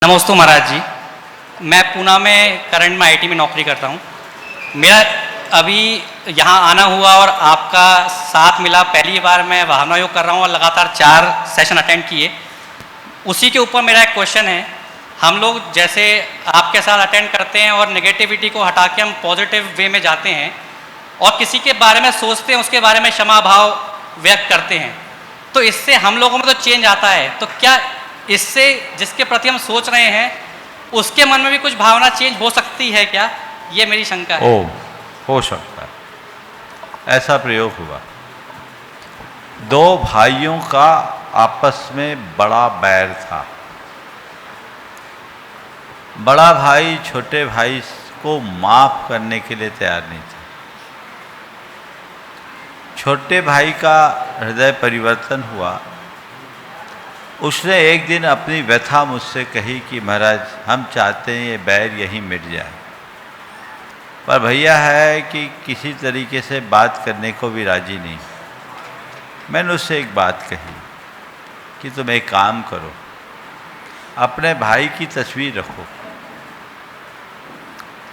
नमस्ते महाराज जी। मैं पूना में करंट में आईटी में नौकरी करता हूँ। मेरा अभी यहाँ आना हुआ और आपका साथ मिला। पहली बार मैं भावना योग कर रहा हूँ और लगातार 4 सेशन अटेंड किए। उसी के ऊपर मेरा एक क्वेश्चन है। हम लोग जैसे आपके साथ अटेंड करते हैं और नेगेटिविटी को हटा के हम पॉजिटिव वे में जाते हैं और किसी के बारे में सोचते हैं, उसके बारे में क्षमा भाव व्यक्त करते हैं, तो इससे हम लोगों में तो चेंज आता है। तो क्या इससे जिसके प्रति हम सोच रहे हैं उसके मन में भी कुछ भावना चेंज हो सकती है क्या? ये मेरी शंका है। हो सकता है। ऐसा प्रयोग हुआ। 2 भाइयों का आपस में बड़ा बैर था। बड़ा भाई छोटे भाई को माफ करने के लिए तैयार नहीं था। छोटे भाई का हृदय परिवर्तन हुआ। उसने एक दिन अपनी व्यथा मुझसे कही कि महाराज, हम चाहते हैं ये बैर यहीं मिट जाए, पर भैया है कि किसी तरीके से बात करने को भी राजी नहीं। मैंने उससे एक बात कही कि तुम एक काम करो, अपने भाई की तस्वीर रखो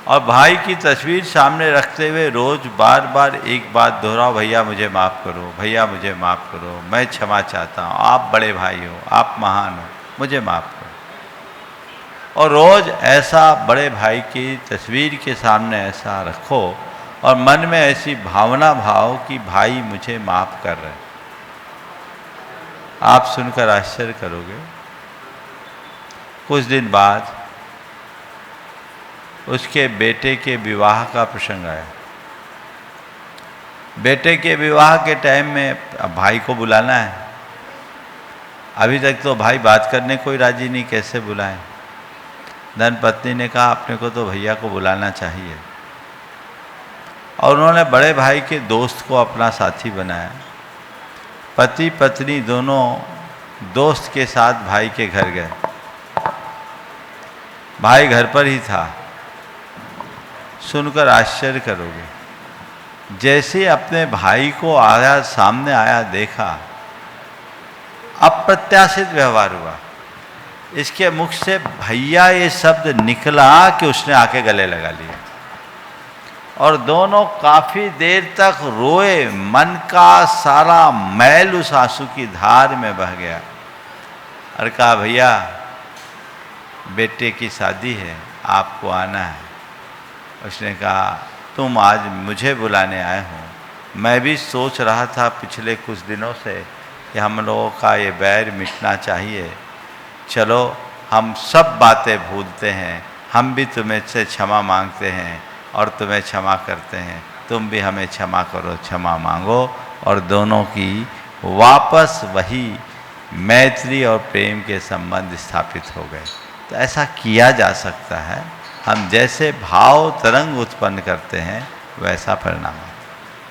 और भाई की तस्वीर सामने रखते हुए रोज बार बार एक बात दोहराओ, भैया मुझे माफ़ करो, भैया मुझे माफ़ करो, मैं क्षमा चाहता हूँ, आप बड़े भाई हो, आप महान हो, मुझे माफ़ करो। और रोज़ ऐसा बड़े भाई की तस्वीर के सामने ऐसा रखो और मन में ऐसी भावना भाव कि भाई मुझे माफ़ कर रहे। आप सुनकर आश्चर्य करोगे, कुछ दिन बाद उसके बेटे के विवाह का प्रसंग आया। बेटे के विवाह के टाइम में अब भाई को बुलाना है। अभी तक तो भाई बात करने कोई राजी नहीं, कैसे बुलाएं। धर्मपत्नी ने कहा अपने को तो भैया को बुलाना चाहिए, और उन्होंने बड़े भाई के दोस्त को अपना साथी बनाया। पति पत्नी दोनों दोस्त के साथ भाई के घर गए। भाई घर पर ही था। सुनकर आश्चर्य करोगे, जैसे अपने भाई को आया सामने आया देखा, अप्रत्याशित व्यवहार हुआ। इसके मुख से भैया ये शब्द निकला कि उसने आके गले लगा लिया और दोनों काफी देर तक रोए। मन का सारा मैल उस आंसू की धार में बह गया और कहा भैया बेटे की शादी है, आपको आना है। उसने कहा तुम आज मुझे बुलाने आए हो, मैं भी सोच रहा था पिछले कुछ दिनों से कि हम लोगों का ये बैर मिटना चाहिए। चलो हम सब बातें भूलते हैं, हम भी तुम्हें से क्षमा मांगते हैं और तुम्हें क्षमा करते हैं, तुम भी हमें क्षमा करो, क्षमा मांगो। और दोनों की वापस वही मैत्री और प्रेम के संबंध स्थापित हो गए। तो ऐसा किया जा सकता है। हम जैसे भाव तरंग उत्पन्न करते हैं वैसा परिणाम है।